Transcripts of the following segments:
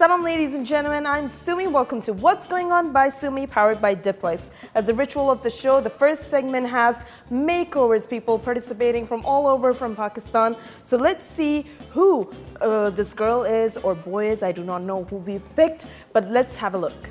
Salam ladies and gentlemen, I'm Sumi. Welcome to What's Going On by Sumi, powered by Depilex. As a ritual of the show, the first segment has makeovers, people participating from all over from Pakistan. So let's see who this girl is or boy is. I do not know who we've picked, but let's have a look.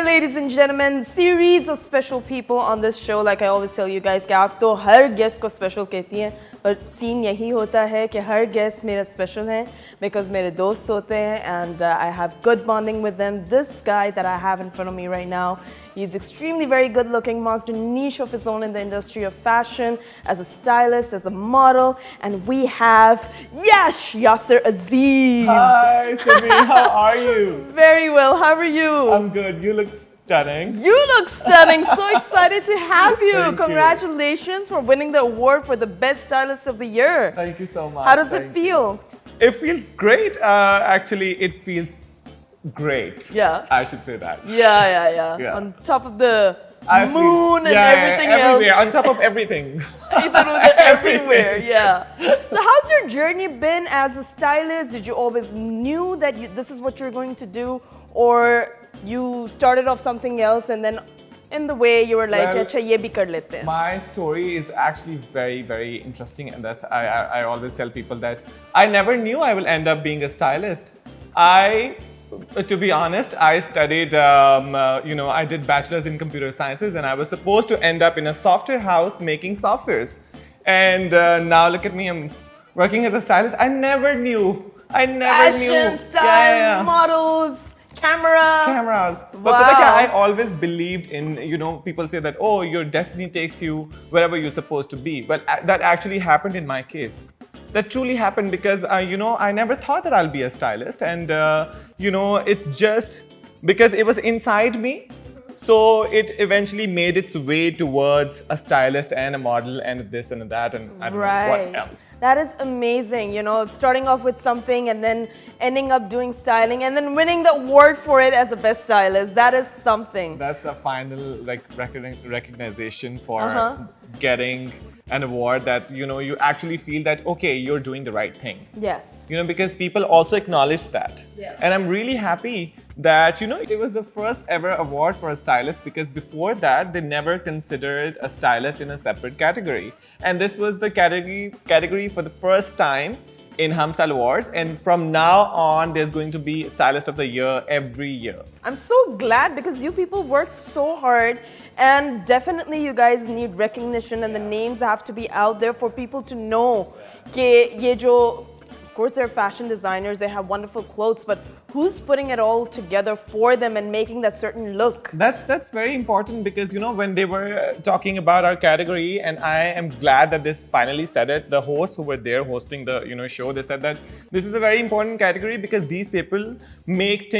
Ladies and gentlemen, series of special people on this show. Like I always tell you guys कि आप तो हर guest को special कहती हैं, but scene यही होता है कि हर guest मेरा special है because मेरे दोस्त होते हैं and I have good bonding with them. This guy that I have in front of me right now, he's extremely very good looking, marked a niche of his own in the industry of fashion, as a stylist, as a model, and we have Yasar Aziz. Hi, Sumi, how are you? Very well, how are you? I'm good, you look stunning. You look stunning, so excited to have you. Thank Congratulations for winning the award for the best stylist of the year. Thank you so much. How does it feel? It feels great. Actually, it feels great. Yeah. I should say that. Yeah. On top of the moon and everything everywhere, else. on top of everything. Everywhere, yeah. So how's your journey been as a stylist? Did you always knew that this is what you're going to do, or you started off something else and then in the way you were like, "Acha, ye bhi kar lete hain." My story is actually very, very interesting, and that's I always tell people that I never knew I will end up being a stylist. To be honest, I studied, I did bachelor's in computer sciences, and I was supposed to end up in a software house making softwares. And now look at me, I'm working as a stylist. I never knew. Fashion, style, models, cameras. But Wow. I always believed in, people say that, oh, your destiny takes you wherever you're supposed to be. But that actually happened in my case. That truly happened because, I never thought that I'll be a stylist. And, it just, because it was inside me. So it eventually made its way towards a stylist and a model and this and that and I don't know what else. That is amazing, starting off with something and then ending up doing styling and then winning the award for it as a best stylist. That is something. That's a final recognition for getting an award that, you actually feel that, okay, you're doing the right thing. Yes. Because people also acknowledged that. Yeah. And I'm really happy that, it was the first ever award for a stylist because before that, they never considered a stylist in a separate category. And this was the category for the first time in Hamsal Awards, and from now on, there's going to be Stylist of the Year every year. I'm so glad because you people work so hard, and definitely you guys need recognition, and the names have to be out there for people to know कि ये जो, of course, they're fashion designers, they have wonderful clothes, but who's putting it all together for them and making that certain look? That's very important because, when they were talking about our category, and I am glad that this finally said it, the hosts who were there hosting the, show, they said that this is a very important category because these people make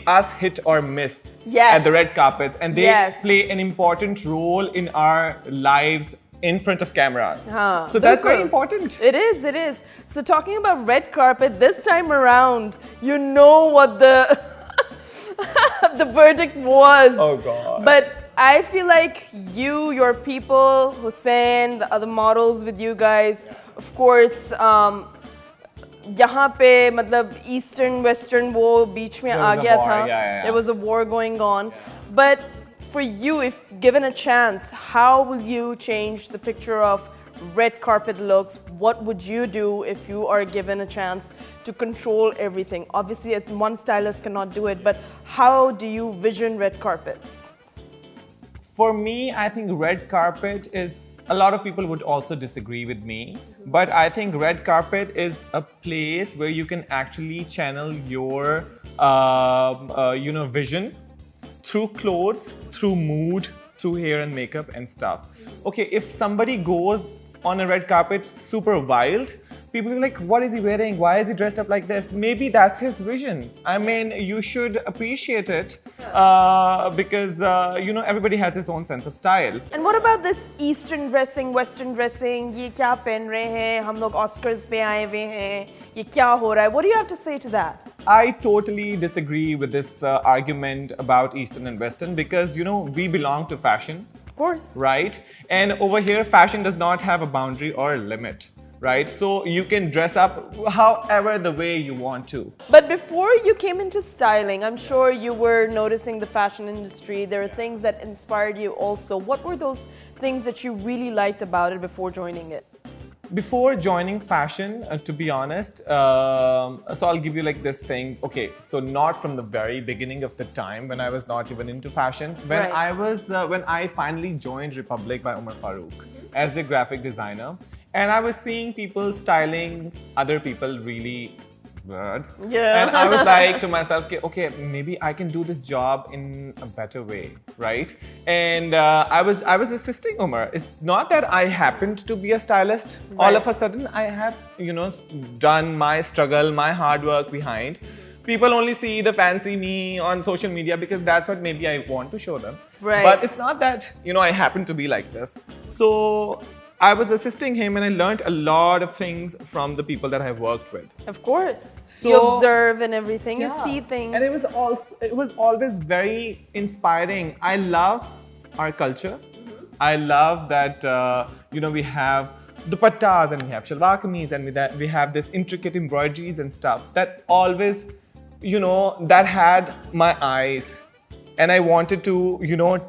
us hit or miss at the red carpets, and they play an important role in our lives in front of cameras. So that's very important. It is. So talking about red carpet, this time around, you know what the the verdict was. Oh God. But I feel like your people, Hussein, the other models with you guys, of course, यहाँ पे मतलब eastern western वो बीच में आ गया था. There was a war going on, but for you, if given a chance, how will you change the picture of red carpet looks? What would you do if you are given a chance to control everything? Obviously, one stylist cannot do it, but how do you vision red carpets? For me, I think red carpet is, a lot of people would also disagree with me, but I think red carpet is a place where you can actually channel your, vision through clothes, through mood, through hair and makeup and stuff. Okay, if somebody goes on a red carpet super wild, people are like, what is he wearing? Why is he dressed up like this? Maybe that's his vision. I mean, you should appreciate it because, everybody has his own sense of style. And what about this Eastern dressing, Western dressing? ये क्या पहन रहे हैं? हम लोग Oscars पे आए हुए हैं. ये क्या हो रहा है? What do you have to say to that? I totally disagree with this argument about Eastern and Western because, we belong to fashion. Of course. Right? And over here, fashion does not have a boundary or a limit. Right? So you can dress up however the way you want to. But before you came into styling, I'm sure you were noticing the fashion industry. There are things that inspired you also. What were those things that you really liked about it before joining it? Before joining fashion, to be honest, so I'll give you like this thing. Okay, so not from the very beginning of the time when I was not even into fashion. When when I finally joined Republic by Umar Farooq as a graphic designer, and I was seeing people styling other people really good. Yeah. And I was like to myself, okay, maybe I can do this job in a better way, right? And I was assisting Umar. It's not that I happened to be a stylist. Right. All of a sudden, I have, done my struggle, my hard work behind. People only see the fancy me on social media because that's what maybe I want to show them. Right. But it's not that, I happen to be like this. So I was assisting him and I learned a lot of things from the people that I've worked with. Of course. So, you observe and everything, you yeah. see things. And it was always very inspiring. I love our culture. I love that, we have dupattas and we have shalwar kameez and we have this intricate embroideries and stuff that always, that had my eyes. And I wanted to,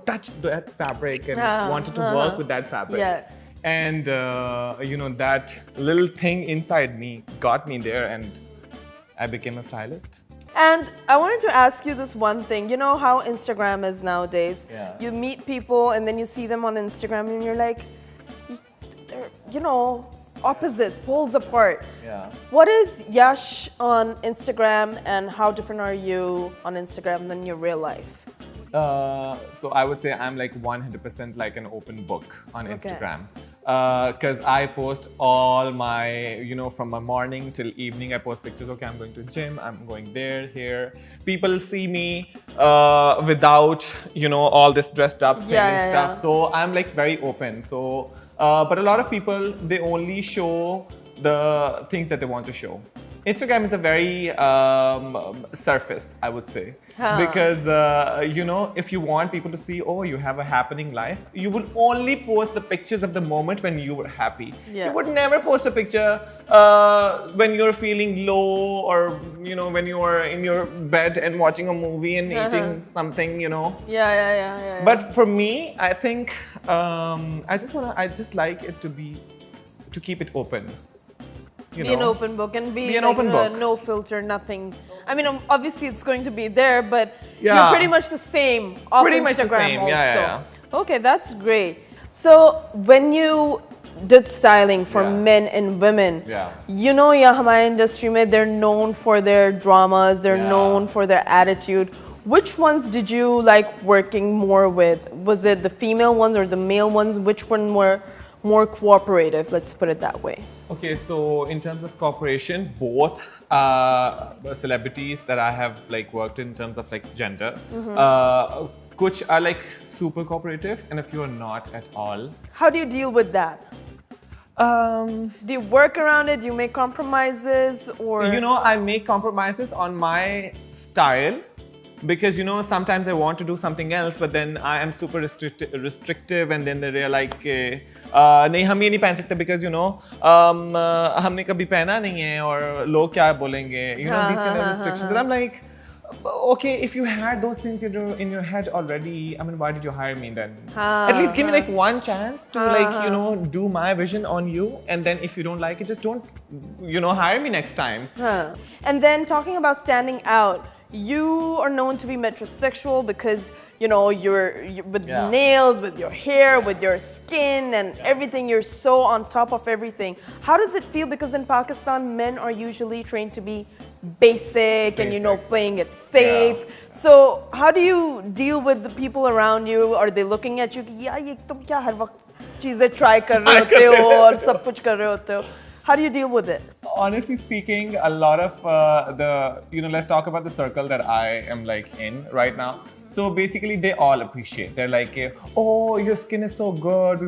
touch that fabric and wanted to work with that fabric. Yes. And, that little thing inside me got me there and I became a stylist. And I wanted to ask you this one thing. You know how Instagram is nowadays? Yeah. You meet people and then you see them on Instagram and you're like, they're, opposites, poles apart. Yeah. What is Yash on Instagram and how different are you on Instagram than your real life? So I would say I'm like 100% like an open book on Instagram. Because I post all my, from my morning till evening, I post pictures. Okay, I'm going to the gym, I'm going there, here. People see me without, all this dressed up thing and stuff. Yeah. So I'm like very open. So, but a lot of people, they only show the things that they want to show. Instagram is a very surface, I would say. Because, if you want people to see, oh, you have a happening life, you will only post the pictures of the moment when you were happy. Yeah. You would never post a picture when you're feeling low or, when you are in your bed and watching a movie and eating something, Yeah. But for me, I think I just like it to keep it open. Be an open book and be an like, open book. No filter, nothing. I mean, obviously it's going to be there, but Yeah. you're pretty much the same off Pretty Instagram much the same, also. yeah. Okay, that's great. So when you did styling for men and women, हमारे industry में they're known for their dramas, they're known for their attitude. Which ones did you like working more with? Was it the female ones or the male ones? Which one were more cooperative? Let's put it that way. Okay, so in terms of cooperation, both celebrities that I have like worked in terms of like gender, which are like super cooperative and a few are not at all. How do you deal with that? Do you work around it? Do you make compromises or? I make compromises on my style. Because sometimes I want to do something else, but then I am super restrictive, and then they're like, नहीं हम ये नहीं पहन सकते because हमने कभी पहना नहीं है और लोग क्या बोलेंगे, these kind of restrictions. And I'm like, Okay, if you had those things in your head already, I mean, why did you hire me then? At least give me like one chance to do my vision on you, and then if you don't like it, just don't, hire me next time. And then talking about standing out, you are known to be metrosexual because you're with nails, with your hair, with your skin and everything. You're so on top of everything. How does it feel? Because in Pakistan, men are usually trained to be basic. And playing it safe. So how do you deal with the people around you? Are they looking at you? यार ये तुम क्या हर वक्त चीजें try कर रहे होते हो और सब कुछ कर रहे होते हो? How do you deal with it? Honestly speaking, a lot of let's talk about the circle that I am like in right now. So basically, they all appreciate. They're like, oh, your skin is so good.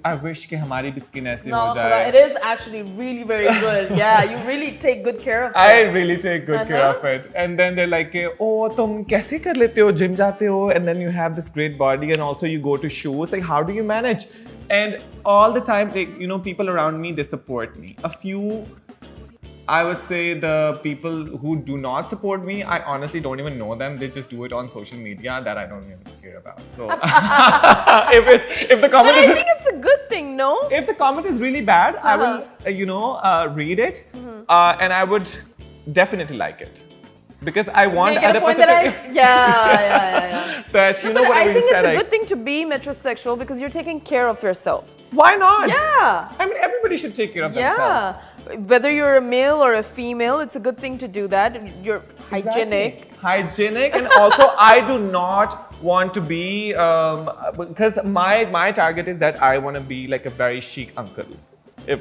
I wish कि हमारी भी skin ऐसे हो जाए. It is actually really very good. Yeah, you really take good care of it. I really take good care of it. And then they're like, oh, तुम कैसे कर लेते हो? Gym जाते हो, and then you have this great body, and also you go to shows. Like, how do you manage? And all the time, people around me, they support me. A few, I would say the people who do not support me, I honestly don't even know them. They just do it on social media that I don't even care about. So if the comment I think it's a good thing, no? If the comment is really bad, I will read it, and I would definitely like it. Because I want the other person to... Yeah. That, but I think it's a good thing to be metrosexual because you're taking care of yourself. Why not? Yeah. I mean, everybody should take care of themselves. Yeah. Whether you're a male or a female, it's a good thing to do that. You're hygienic. Exactly. Hygienic, and also I do not want to be... because my target is that I want to be like a very chic uncle.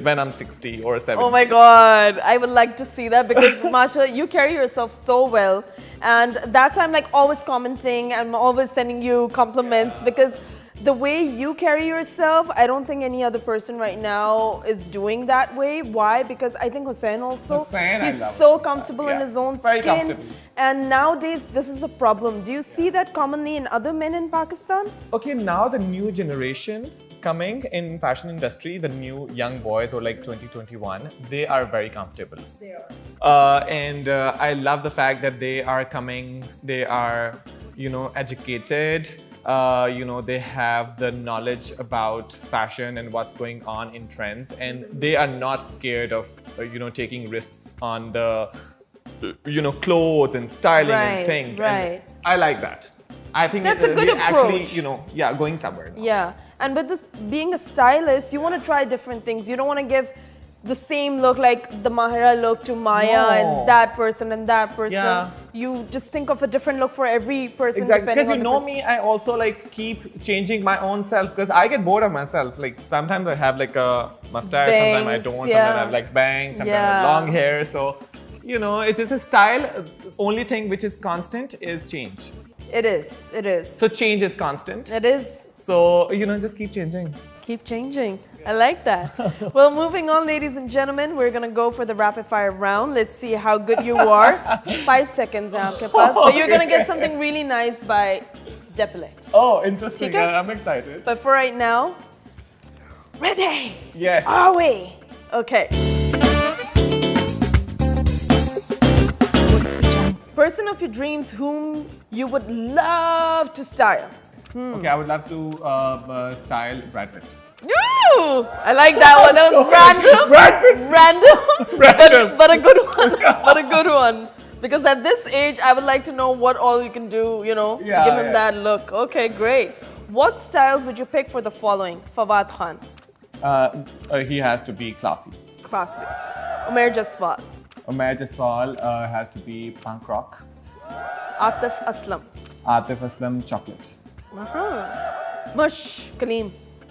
When I'm 60 or 70. Oh my God, I would like to see that because Masha, you carry yourself so well, and that's why I'm like always commenting. I'm always sending you compliments because the way you carry yourself, I don't think any other person right now is doing that way. Why? Because I think Hussein also, he's so comfortable in his own very skin. Comfortable. And nowadays, this is a problem. Do you see that commonly in other men in Pakistan? Okay, now the new generation coming in fashion industry, the new young boys or like 2021, they are very comfortable. They are. And I love the fact that they are coming, they are, educated, they have the knowledge about fashion and what's going on in trends, and they are not scared of, taking risks on the, clothes and styling and things. Right. And I like that. I think that's a good approach. Actually, going somewhere now. Yeah, and with this being a stylist, you want to try different things. You don't want to give the same look like the Mahira look to Maya and that person and that person. Yeah. You just think of a different look for every person. Exactly, because me, I also like keep changing my own self because I get bored of myself. Like sometimes I have like a mustache, sometimes I don't, sometimes I have like bangs, sometimes I have long hair. So, it's just a style. Only thing which is constant is change. It is. So change is constant. It is. So, just keep changing. Keep changing. I like that. Well, moving on, ladies and gentlemen, we're going to go for the rapid fire round. Let's see how good you are. 5 seconds, but you're going to get something really nice by Depilex. Oh, interesting. I'm excited. But for right now, ready? Yes. Are we? Okay. Person of your dreams whom you would love to style. Okay, I would love to style Brad Pitt. Ooh, I like that one. That was random. Brad Pitt. Random. But a good one. But a good one. Because at this age, I would like to know what all you can do, to give him that look. Okay, great. What styles would you pick for the following? Fawad Khan. He has to be classy. Classy. Umair Jaswal. Umair Jaswal has to be punk rock. Atif Aslam. Atif Aslam, chocolate. Mush Kaleem.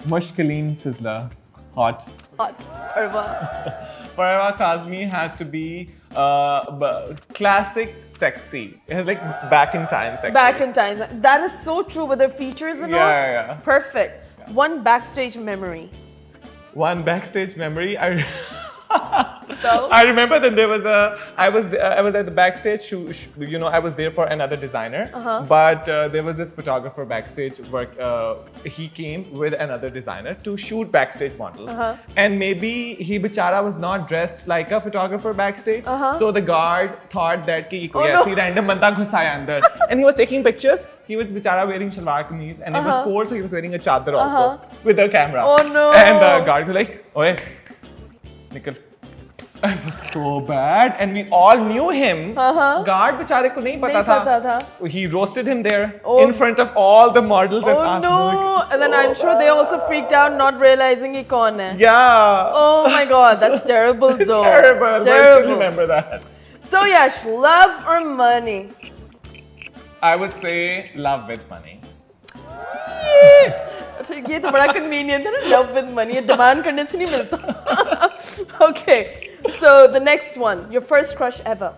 Mush Kaleem, sizzler. Hot. Parva. Parva Kazmi has to be classic sexy. It has like back in time sexy. Back in time. That is so true with their features and all. Yeah. Perfect. One backstage memory. One backstage memory. I remember that I was at the backstage. I was there for another designer, but there was this photographer backstage. He came with another designer to shoot backstage models, and maybe he bichara was not dressed like a photographer backstage. So the guard thought that ki koi aisi random banda ghusaya andar, and he was taking pictures. He was bichara wearing shalwar kameez, and it was cold, so he was wearing a chadar also with a camera. Oh no! And the guard was like, "Oye, nikal." It was so bad, and we all knew him. Guard bichare ko nahi pata tha. He roasted him there in front of all the models and asked him. No! And then I'm sure they also freaked out, not realizing he kaun hai. Yeah. Oh my God, that's terrible though. Terrible. I still remember that. So Yash, love or money? I would say love with money. ये तो बड़ा convenient है ना, love with money. Demand करने से नहीं मिलता. Okay, so the next one, your first crush ever.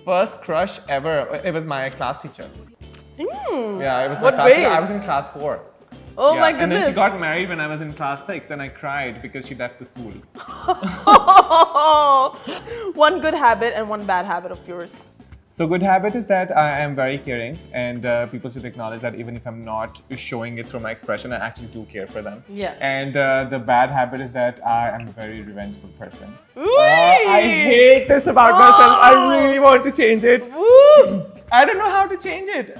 First crush ever. It was my class teacher. Yeah, it was my What class teacher. grade? I was in class 4. Oh Yeah, my and then goodness. she got married when I was in class 6, and I cried because she left the school. One good habit and one bad habit of yours. So good habit is that I am very caring, and people should acknowledge that even if I'm not showing it through my expression, I actually do care for them. Yeah. And the bad habit is that I am a very revengeful person. I hate this about myself. I really want to change it. I don't know how to change it.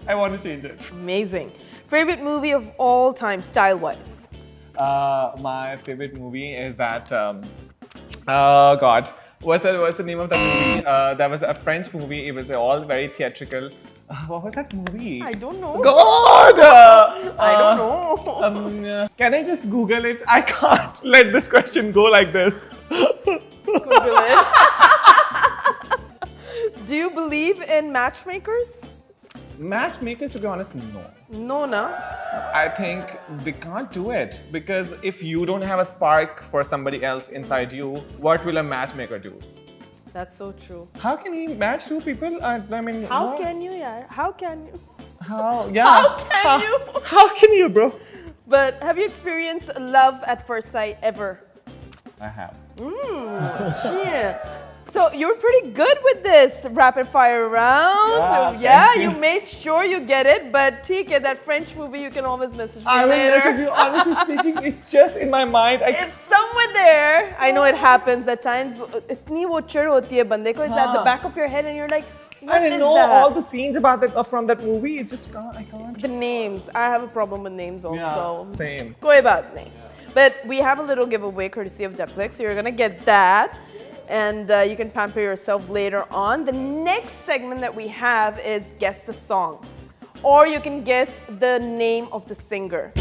I want to change it. Amazing. Favorite movie of all time, style-wise? My favorite movie is that. Oh God. What's the name of that movie? That was a French movie. It was all very theatrical. What was that movie? I don't know. God! I don't know. Can I just Google it? I can't let this question go like this. Google it. Do you believe in matchmakers? Matchmakers, to be honest, no. No, no. I think they can't do it because if you don't have a spark for somebody else inside you, what will a matchmaker do? That's so true. How can he match two people? I mean, How what? can you, yeah? How can you? How? Yeah. How can you? How can you, bro? But have you experienced love at first sight ever? I have. Shit. So you're pretty good with this rapid fire round. Yeah, thank you you. made sure you get it. But TK, that French movie, you can always message me I will later. message you. Honestly speaking, it's just in my mind. It's somewhere there. I know it happens at times. Itni wo chid hoti hai bande ko. It's at the back of your head and you're like, what I is know that? all the scenes about that from that movie. It just can't. I can't. The names. I have a problem with names also. Yeah, same. Koi baat nahi. But we have a little giveaway courtesy of Depilex. So you're gonna get that. And you can pamper yourself later on. The next segment that we have is Guess the Song. Or you can guess the name of the singer.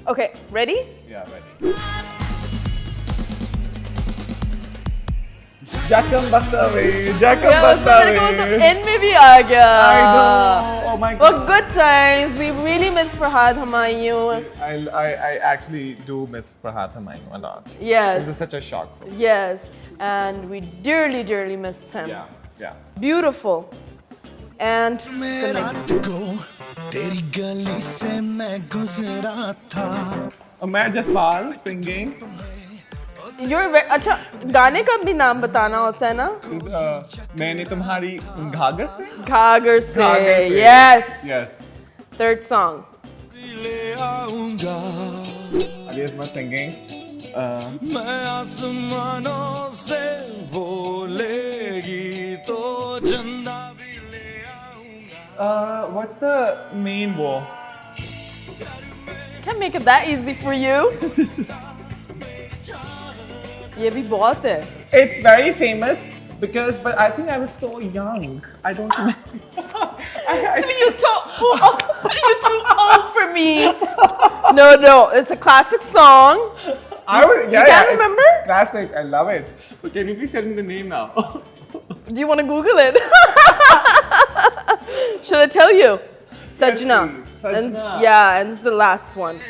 Okay, ready? Yeah, ready. Jackam Bastawe, Jackam Bastawe. End में भी आ गया. I know. Oh my God. Well, good times. We really miss Farhad Humayun. I actually do miss Farhad Humayun a lot. Yes. This is such a shock for me. Yes. And we dearly, dearly miss him. Yeah, yeah. Beautiful. And it's amazing. Imagine Jaswal singing. You're very, अच्छा गाने का भी नाम बताना होता है ना? मैंने तुम्हारी घाघर से? घाघर से. घाघर से. Yes. Yes. Third song. Ali Asmat singing. What's the main war? Can't make it that easy for you. ये भी बहुत है. It's very famous because, but I think I was so young. I don't remember. You're too old for me. No, it's a classic song. You can't remember? Classic, I love it. But can you please tell me the name now? Do you want to Google it? Should I tell you? Sajna. Yes, Sajna. And this is the last one.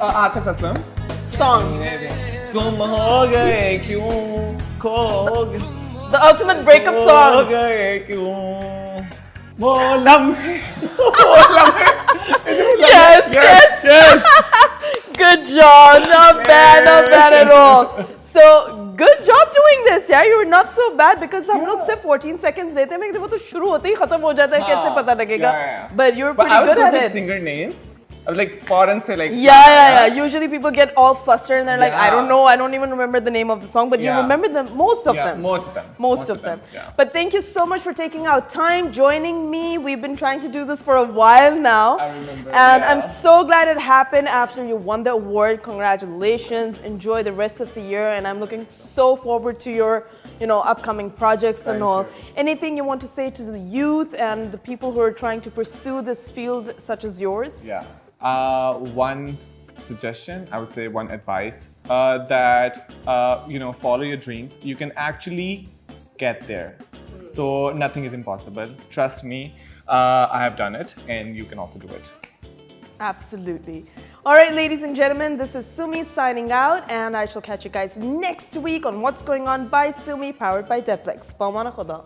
Atif Aslam. Song. तुम हो गए क्यों खो गए The ultimate breakup खो song. गए क्यों Yes. Good job. Not bad at all. So good job doing this, yeah. You were not so bad because हम लोग सिर्फ 14 seconds देते हैं, लेकिन वो तो शुरू होते ही खत्म हो जाता है, कैसे पता लगेगा? But you were pretty good at it. Singer names. I was like foreign say like yeah. Usually people get all flustered and they're like, I don't know, I don't even remember the name of the song, but you remember most of them. Most of them. Yeah. But thank you so much for taking out time, joining me. We've been trying to do this for a while now. I remember. And I'm so glad it happened after you won the award. Congratulations. Enjoy the rest of the year, and I'm looking so forward to your upcoming projects and all. Anything you want to say to the youth and the people who are trying to pursue this field such as yours? Yeah. One suggestion, I would say one advice, that follow your dreams. You can actually get there. So nothing is impossible. Trust me, I have done it and you can also do it. Absolutely. All right, ladies and gentlemen, this is Sumi signing out, and I shall catch you guys next week on What's Going On by Sumi, powered by Depilex. Pamana Khoda.